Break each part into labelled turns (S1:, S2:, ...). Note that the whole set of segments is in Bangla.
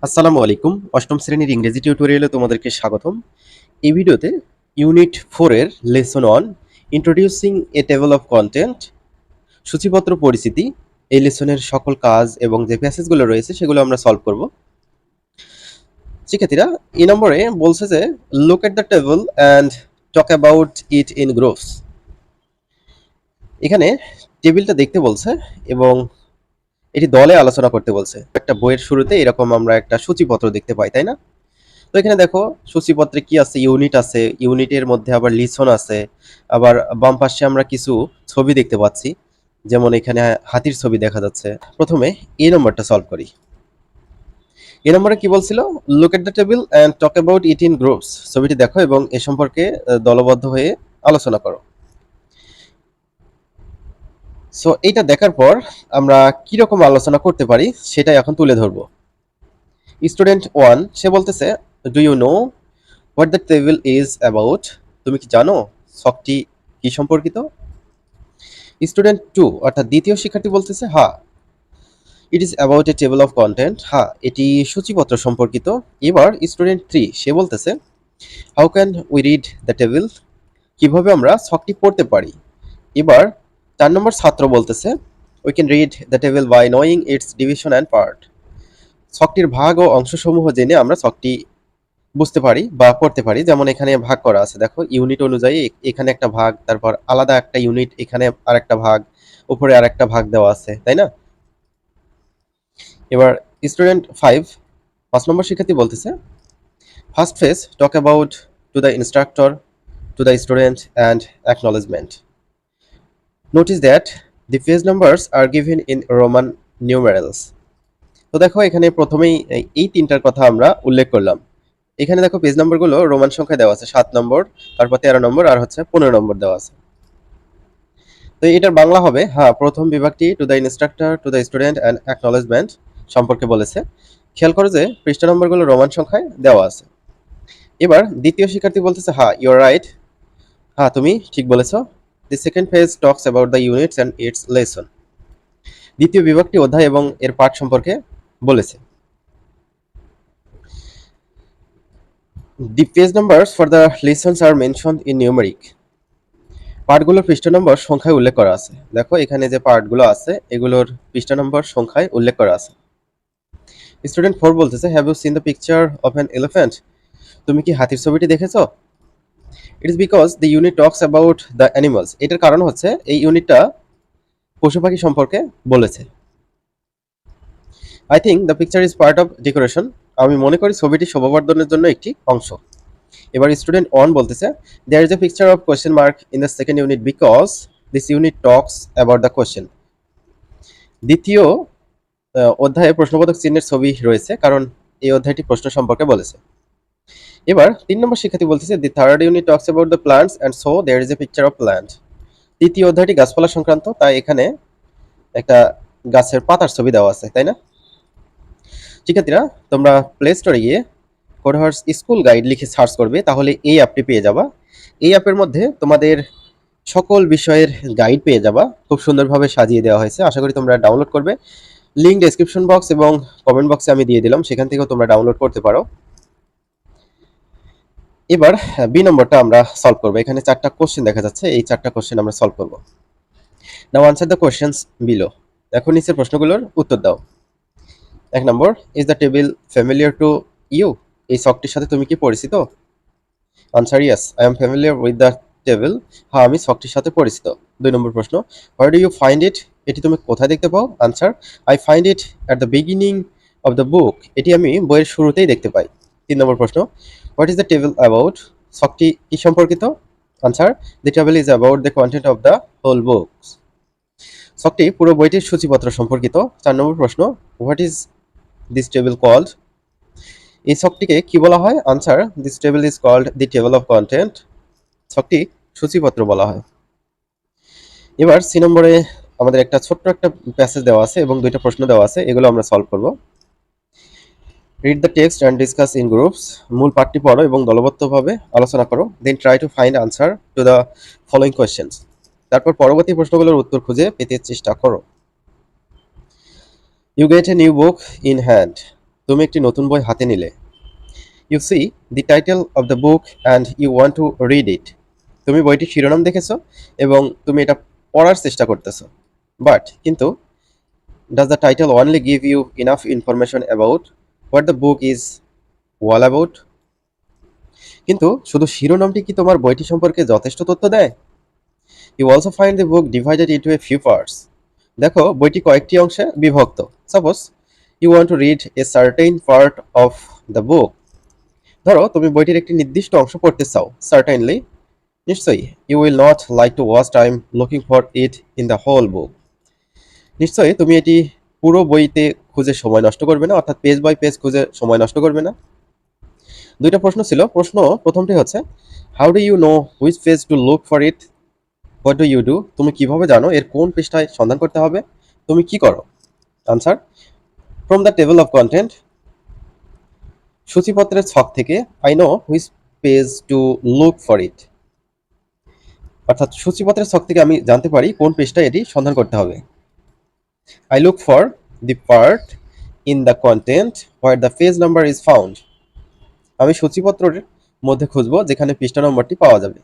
S1: আসসালামু আলাইকুম। অষ্টম শ্রেণীর ইংরেজি টিউটোরিয়ালে তোমাদেরকে স্বাগতম। এই ভিডিওতে ইউনিট 4 এর lesson 1 introducing a table of content সূচিপত্র পরিচিতি এই লেসনের সকল কাজ এবং যে প্যাসেজগুলো রয়েছে সেগুলো আমরা সলভ করব। শিক্ষার্থীরা এই নম্বরে বলছে যে look at the table and talk about it in groups. এখানে টেবিলটা দেখতে বলছে এবং এটি দলে আলোচনা করতে বলছে। একটা বইয়ের শুরুতে এরকম আমরা একটা সূচিপত্র দেখতে পাই, তাই না? তো এখানে দেখো সূচিপত্রে কি আছে, ইউনিট আছে, ইউনিটের মধ্যে আবার লিসন আছে, আবার বাম পাশে আমরা কিছু ছবি দেখতে পাচ্ছি, যেমন এখানে হাতির ছবি দেখা যাচ্ছে। প্রথমে এই নম্বরটা সলভ করি। এই নম্বরে কি বলছিল, look at the table and talk about it in groups. ছবিটি দেখো এবং এ সম্পর্কে দলবদ্ধ হয়ে আলোচনা করো। সো এইটা দেখার পর আমরা কিরকম আলোচনা করতে পারি সেটা এখন তুলে ধরবো। স্টুডেন্ট 1 সে বলতেছে, do you know what the table is about? তুমি কি জানো ছকটি কি সম্পর্কিত? স্টুডেন্ট 2 অর্থাৎ দ্বিতীয় শিক্ষার্থী বলতেছে, হ্যাঁ, it is about a table of content. হ্যাঁ, এটি সূচিপত্র সম্পর্কিত। এবার স্টুডেন্ট 3 সে বলতেছে, how can we read the table? কিভাবে আমরা ছকটি পড়তে পারি? এবার 4 নম্বর ছাত্র বলতেছে, we can read the table by knowing its division and part. ছকটির ভাগ ও অংশসমূহ জেনে আমরা ছকটি বুঝতে পারি বা পড়তে পারি। যেমন এখানে ভাগ করা আছে, দেখো ইউনিট অনুযায়ী এখানে একটা ভাগ, তারপর আলাদা একটা ইউনিট, এখানে আরেকটা ভাগ, উপরে আরেকটা ভাগ দেওয়া আছে, তাই না? এবার স্টুডেন্ট 5 নম্বর শিক্ষার্থী বলতেছে, first phase talk about to the instructor to the student and acknowledgement. Notice that the page numbers are given in Roman numerals. তো দেখো এখানে প্রথমেই এই তিনটার কথা আমরা উল্লেখ করলাম। এখানে দেখো পেজ নাম্বারগুলো রোমান সংখ্যায় দেওয়া আছে, 7 নম্বর, তারপর 13 নম্বর, আর হচ্ছে 15 নম্বর দেওয়া আছে। তো এটার বাংলা হবে, হ্যাঁ, প্রথম বিভাগটি to the instructor to the student and acknowledgement সম্পর্কে বলেছে। খেয়াল করো যে পৃষ্ঠা নম্বরগুলো রোমান সংখ্যায় দেওয়া আছে। এবার দ্বিতীয় শিক্ষার্থী বলতেছে, হ্যাঁ, ইউর রাইট, হ্যাঁ, তুমি ঠিক বলেছো। The second page talks about the units and its lesson. দ্বিতীয় বিভাগটি অধ্যায় এবং এর পাঠ সম্পর্কে বলেছে। The page numbers for the lessons are mentioned in numeric. পার্টগুলোর পৃষ্ঠা নম্বর সংখ্যায় উল্লেখ করা আছে। দেখো এখানে যে পার্টগুলো আছে এগুলোর পৃষ্ঠা নম্বর সংখ্যায় উল্লেখ করা আছে। স্টুডেন্ট 4 বলতেছে, have you seen the picture of an elephant? তুমি কি হাতির ছবিটি দেখেছো? It is because the unit talks about the animals. এটার কারণ হচ্ছে এই ইউনিটটা পশু পাখি সম্পর্কে বলেছে। I think the picture is part of decoration. আমি মনে করি ছবিটি শোভাবর্ধনের জন্য একটি অংশ। এবার স্টুডেন্ট 1 বলতেছে, there is a picture of question mark in the second unit because this unit talks about the question. দ্বিতীয় অধ্যায়ে প্রশ্নবোধক চিহ্নের ছবি রয়েছে কারণ এই অধ্যায়টি প্রশ্ন সম্পর্কে বলেছে। এবার 3 নম্বর শিক্ষার্থী বলতেছে, the third unit talks about the plants and so there is a picture of plant. তৃতীয় অধ্যায়টি গাছপালা সংক্রান্ত, তাই এখানে একটা গাছের পাতার ছবি দেওয়া আছে, তাই না? শিক্ষার্থীরা তোমরা প্লে স্টোরে গিয়ে কোডহর্স স্কুল গাইড লিখে সার্চ করবে, তাহলে এই অ্যাপটি পেয়ে যাবা। এই অ্যাপের মধ্যে তোমাদের সকল বিষয়ের গাইড পেয়ে যাবা, খুব সুন্দরভাবে সাজিয়ে দেওয়া হয়েছে। আশা করি তোমরা ডাউনলোড করবে। লিঙ্ক ডেসক্রিপশন বক্স এবং কমেন্ট বক্সে আমি দিয়ে দিলাম, সেখান থেকেও তোমরা ডাউনলোড করতে পারো। এবার বি নম্বরটা আমরা সলভ করবো। এখানে 4টা কোশ্চেন দেখা যাচ্ছে, এই 4টা কোশ্চেন আমরা সলভ করবো। Now answer the questions below. এখন নিচের প্রশ্নগুলোর উত্তর দাও। 1 নম্বর, is the table familiar to you? এই ছকটির সাথে তুমি কি পরিচিত? Answer, yes, I am familiar with the table. হ্যাঁ, আমি ছকটির সাথে পরিচিত। 2 নম্বর প্রশ্ন, where do you find it? এটি তুমি কোথায় দেখতে পাও? Answer, I find it at the beginning of the book. এটি আমি বইয়ের শুরুতেই দেখতে পাই। 3 নম্বর প্রশ্ন, what is the table about? ছকটি কি সম্পর্কিত? Answer, the table is about the content of the whole books. ছকটি পুরো বইটির সূচিপত্র সম্পর্কিত। 4 নম্বর প্রশ্ন, what is this table called? এই ছকটিকে কি বলা হয়? Answer, this table is called the table of content. ছকটি সূচিপত্র বলা হয়। এবার সি নম্বরে আমাদের একটা ছোট্ট একটা প্যাসেজ দেওয়া আছে এবং 2টা প্রশ্ন দেওয়া আছে, এগুলো আমরা সলভ করব। Read the text and discuss in groups. মূল পাঠটি পড়ো এবং দলবদ্ধভাবে আলোচনা করো। Then try to find answer to the following questions. তারপর পরবর্তী প্রশ্নগুলোর উত্তর খুঁজে পেতে চেষ্টা করো। You get a new book in hand. তুমি একটি নতুন বই হাতে নিলে। You see the title of the book and you want to read it. তুমি বইটির শিরোনাম দেখেছো এবং তুমি এটা পড়ার চেষ্টা করতেছো। বাট কিন্তু does the title only give you enough information about what the book is all about? কিন্তু শুধু শিরোনামটি কি তোমার বইটি সম্পর্কে যথেষ্ট তথ্য দেয়? You also find the book divided into a few parts. দেখো বইটি কয়েকটি অংশে বিভক্ত। Suppose you want to read a certain part of the book. ধরো তুমি বইটির একটি নির্দিষ্ট অংশ পড়তে চাও। সার্টেইনলি, নিশ্চয়ই। You will not like to waste time looking for it in the whole book. নিশ্চয়ই তুমি এটি পুরো বইতে খুঁজে সময় নষ্ট করবে না, অর্থাৎ পেজ বাই পেজ খুঁজে সময় নষ্ট করবে না। দুইটা প্রশ্ন ছিল। প্রথমটি হচ্ছে how do you know which page to look for it? What do you do? তুমি কিভাবে জানো এর কোন পৃষ্ঠায় সন্ধান করতে হবে? তুমি কি করো? Answer, from the table of content. সূচিপত্রের ছক থেকে। I know which page to look for it. অর্থাৎ সূচিপত্রের ছক থেকে আমি জানতে পারি কোন পৃষ্ঠায় এটি সন্ধান করতে হবে। I look for the part in the content where the page number is found. আমি সূচিপত্রের মধ্যে খুঁজবো যেখানে পৃষ্ঠা নম্বরটি পাওয়া যাবে।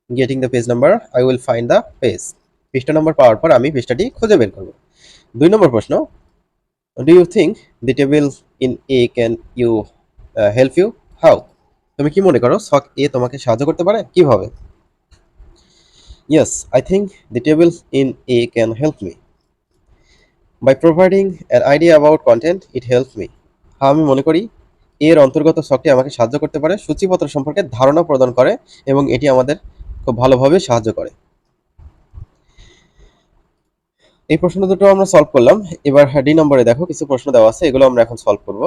S1: Getting the page number, I will find the page. পৃষ্ঠা নম্বর পাওয়ার পর আমি পৃষ্ঠাটি খুঁজে বের করব। 2 নম্বর প্রশ্ন, do you think the table in a can you help you? How? তুমি কি মনে করো ছক এ তোমাকে সাহায্য করতে পারে? কিভাবে? Yes, I think the table in a can help me by providing an idea about content. It help me. হ্যাঁ, আমি মনে করি এর অন্তর্গত ছকটি আমাকে সাহায্য করতে পারে, সূচিপত্র সম্পর্কে ধারণা প্রদান করে এবং এটি আমাদের খুব ভালোভাবে সাহায্য করে। এই প্রশ্ন দুটো আমরা সলভ করলাম। এবার ডি নম্বরে দেখো কিছু প্রশ্ন দেওয়া আছে, এগুলো আমরা এখন সলভ করব।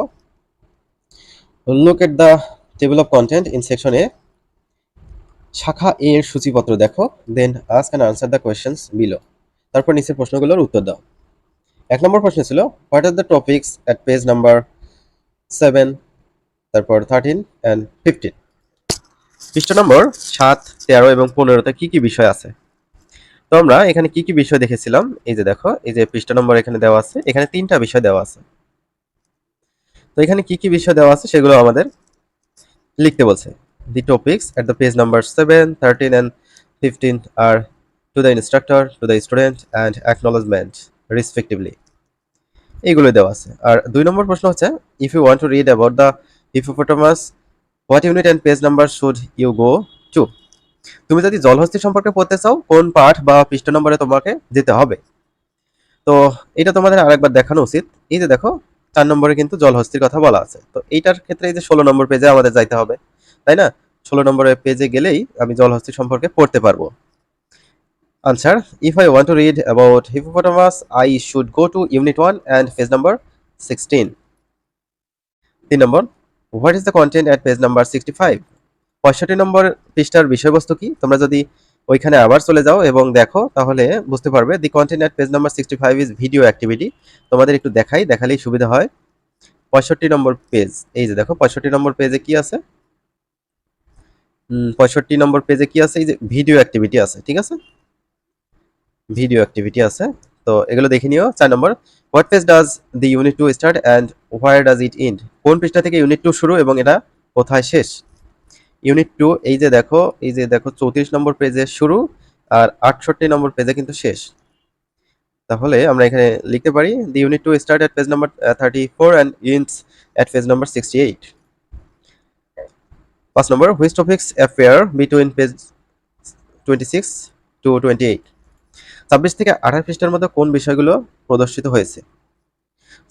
S1: Look at the table of content in section A. শাখা এ এর সূচিপত্র দেখো। Then ask and answer the questions below. তারপর নিচের প্রশ্নগুলোর উত্তর দাও। 1 নম্বর প্রশ্ন ছিল what are the topics at page number 7, তারপর 13 অ্যান্ড 15। পৃষ্ঠা নম্বর 7, 13 এবং 15তে কি কি বিষয় আছে? তো আমরা এখানে কি কি বিষয় দেখেছিলাম, এই যে দেখো, এই যে পৃষ্ঠা নম্বর এখানে দেওয়া আছে, এখানে 3টা বিষয় দেওয়া আছে। তো এখানে কি কি বিষয় দেওয়া আছে সেগুলো আমাদের লিখতে বলছে। The topics at the page number 7, 13 and 15 are to the instructor, to the student and acknowledgement respectively. এইগুলো দেওয়া আছে। আর 2 নম্বর প্রশ্ন হচ্ছে if you want to read about the hippopotamus, what unit and page number should you go to? তুমি যদি জলহস্তী সম্পর্কে পড়তে চাও কোন পাঠ বা পৃষ্ঠা নম্বরে তোমাকে যেতে হবে? তো এটা তোমাদের আরেকবার দেখানো উচিত। এই যে দেখো 4 নম্বরে কিন্তু জলহস্তির কথা বলা আছে। তো এইটার ক্ষেত্রে এই যে 16 নম্বর পেজে আমাদের যাইতে হবে, তাই না? 16 নম্বরের পেজে গেলেই আমি জলহস্তি সম্পর্কে পড়তে পারবো। Answer, if I want to read about hippopotamus I should go to unit 1 and page number 16। 3 number, what is the content at page number 65? 65 নম্বর পৃষ্ঠার বিষয়বস্তু কি? তোমরা যদি ওইখানে আবার চলে যাও এবং দেখো তাহলে বুঝতে পারবে। The content at page number 65 is video activity. তোমাদের একটু দেখালেই সুবিধা হয়। 65 নম্বর পেজ, এই যে দেখো 65 নম্বর পেজে কি আছে? 65 নম্বর পেজে কি আছে? এই যে ভিডিও অ্যাক্টিভিটি আছে, ঠিক আছে? ভিডিও অ্যাক্টিভিটি আছে। তো এগুলো দেখে নিও। 4 নম্বর, what page does the unit 2 start and where does it end? কোন পৃষ্ঠা থেকে ইউনিট 2 শুরু এবং এটা কোথায় শেষ? ইউনিট 2 এই যে দেখো 34 নম্বর পেজে শুরু আর 68 নম্বর পেজে কিন্তু শেষ। তাহলে আমরা এখানে লিখতে পারি the unit 2 start at page number 34 and ends at page number 68. 5 নম্বর, which topics appear between page 26 to 28? 26 থেকে 28 পৃষ্ঠার মধ্যে কোন বিষয়গুলো প্রদর্শিত হয়েছে?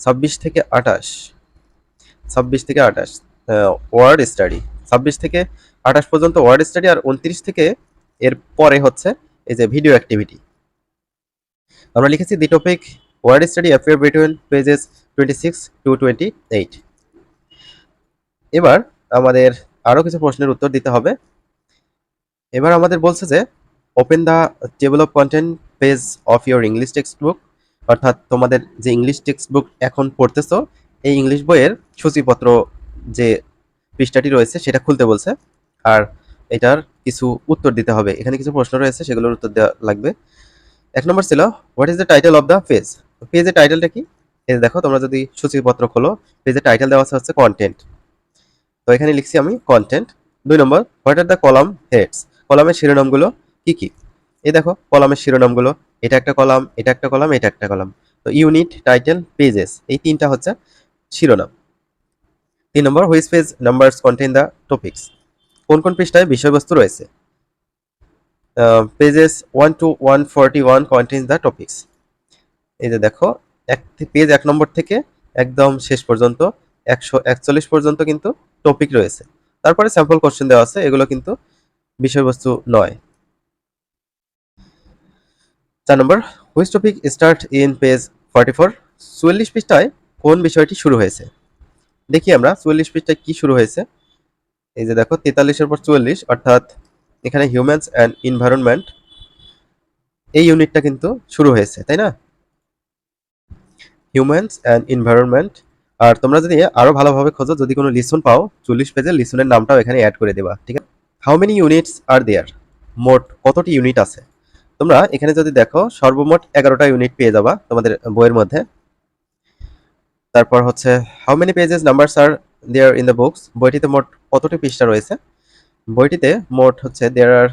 S1: 26 থেকে 28 ওয়ার্ড স্টাডি। 26 থেকে 28 পর্যন্ত ওয়ার্ড স্টাডি আর 29 থেকে এর পরে হচ্ছে এই যে ভিডিও অ্যাক্টিভিটি। আমরা লিখেছি the topic word study appear between pages 26 to 28। এবার আমাদের আরো কিছু প্রশ্নের উত্তর দিতে হবে। এবার আমাদের বলছে যে open the table of content page of your English text book. অর্থাৎ তোমাদের যে ইংলিশ টেক্সট বুক এখন পড়তেছো এই ইংলিশ বইয়ের সূচিপত্র যে পৃষ্ঠাটি রয়েছে সেটা খুলতে বলছে। আর এটার কিছু উত্তর দিতে হবে। এখানে কিছু প্রশ্ন রয়েছে, সেগুলোর উত্তর দেওয়া লাগবে। 1 নম্বর ছিল what is the title of the page? পেজের টাইটেলটা কি? এই যে দেখো, তোমরা যদি সূচিপত্র খোলো, পেজের টাইটেল দেওয়া আছে হচ্ছে কন্টেন্ট। তো এখানে লিখছি আমি কন্টেন্ট। 2 নম্বর, what are the column heads, কলামের শিরোনামগুলো কি কি। এই দেখো কলামের শিরোনামগুলো, এটা একটা কলাম, এটা একটা কলাম, এটা একটা কলাম। তো ইউনিট, টাইটেল, পেজেস, এই তিনটা হচ্ছে শিরোনাম। 3 নম্বর, which page numbers contain the topics, কোন কোন পৃষ্ঠায় বিষয়বস্তু রয়েছে। Pages 1 to 141 contain the topics. এই যে দেখো, পেজ 1 নম্বর থেকে একদম শেষ পর্যন্ত 141 পর্যন্ত কিন্তু টপিক রয়েছে। তারপরে স্যাম্পল কোশ্চেন দেওয়া আছে, এগুলো কিন্তু বিষয়বস্তু নয়। 4 নম্বর, which topic start in page 44, 44 পৃষ্ঠায় কোন বিষয়টি শুরু হয়েছে। দেখি আমরা 44 পৃষ্ঠায় কি শুরু হয়েছে। এই যে দেখো 43-এর পর 44, অর্থাৎ এখানে হিউম্যানস অ্যান্ড এনভায়রনমেন্ট, এই ইউনিটটা কিন্তু শুরু হয়েছে, তাই না? Humans and environment. আর তোমরা যদি আরো ভালোভাবে খোঁজো, যদি কোনো লিসন পাও, 40 পেজের লিসনের নামটাও এখানে অ্যাড করে দেবা, ঠিক আছে? হাউ মেনি ইউনিটস আর দেয়ার, মোট কতটি ইউনিট আছে। তোমরা এখানে যদি দেখো, সর্বমোট 11টা ইউনিট পেয়ে যাবা তোমাদের বইয়ের মধ্যে। তারপর হচ্ছে how many pages numbers are there in the books, বইটিতে মোট কতটি পৃষ্ঠা রয়েছে। বইটিতে মোট হচ্ছে there are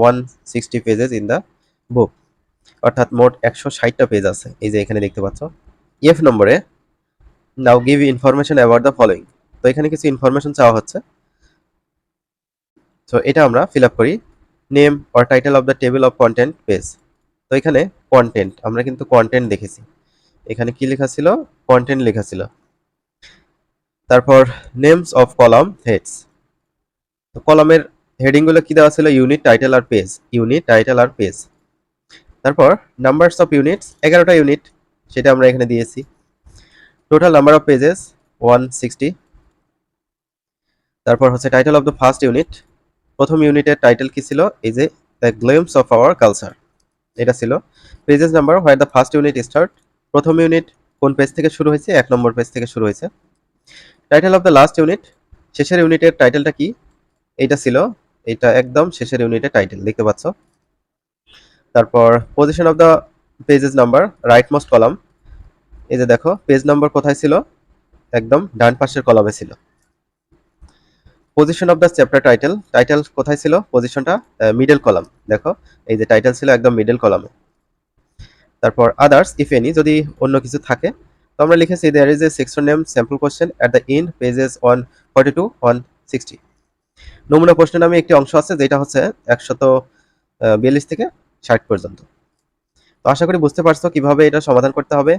S1: 160 pages in the book, অর্থাৎ মোট 160টা পেজ আছে, এই যে এখানে দেখতে পাচ্ছ। এফ নম্বরে, now give information about the following, তো এখানে কিছু ইনফরমেশন চাওয়া হচ্ছে। তো এটা আমরা ফিল আপ করি। Name or title of the table of content page, তো এখানে কন্টেন্ট, আমরা কিন্তু কন্টেন্ট দেখেছি, এখানে কি লেখা ছিল, কন্টেন্ট লেখা ছিল। তারপর নেমস অফ কলাম হেডস, তো কলামের হেডিং গুলো কি দেওয়া ছিল, ইউনিট, টাইটেল আর পেজ, ইউনিট, টাইটেল আর পেজ। তারপর নাম্বারস অফ ইউনিটস, 11টা ইউনিট, সেটা আমরা এখানে দিয়েছি। Total number of pages 160। তারপর হচ্ছে title of the first unit, প্রথম ইউনিটের টাইটেল কি ছিল, এই যে the glimpse of our culture, এটা ছিল। Pages number, where the first unit start, প্রথম ইউনিট কোন পেজ থেকে শুরু হয়েছে, 1 নম্বর পেজ থেকে শুরু হয়েছে। Title of the last unit, শেষের ইউনিটের টাইটেলটা কি, এইটা ছিল, এটা একদম শেষের ইউনিটের টাইটেল, দেখতে পাচ্ছ। তারপর position of the pages number, right most column, এই যে দেখো পেজ নাম্বার কোথায় ছিল, একদম ডান পাশের কলামে ছিল। Position of the chapter title, title কোথায় ছিল, পজিশনটা মিডল কলাম, দেখো এই যে টাইটেল ছিল একদম মিডল কলামে। তারপর আদার্স ইফ এনি, যদি অন্য কিছু থাকে, তো আমরা লিখেছি there is a section name sample question at the end pages 142 160, নমুনা প্রশ্ন নামে একটি অংশ আছে, যেটা হচ্ছে 142 থেকে 60 পর্যন্ত। তো আশা করি বুঝতে পারছো কিভাবে এটা সমাধান করতে হবে।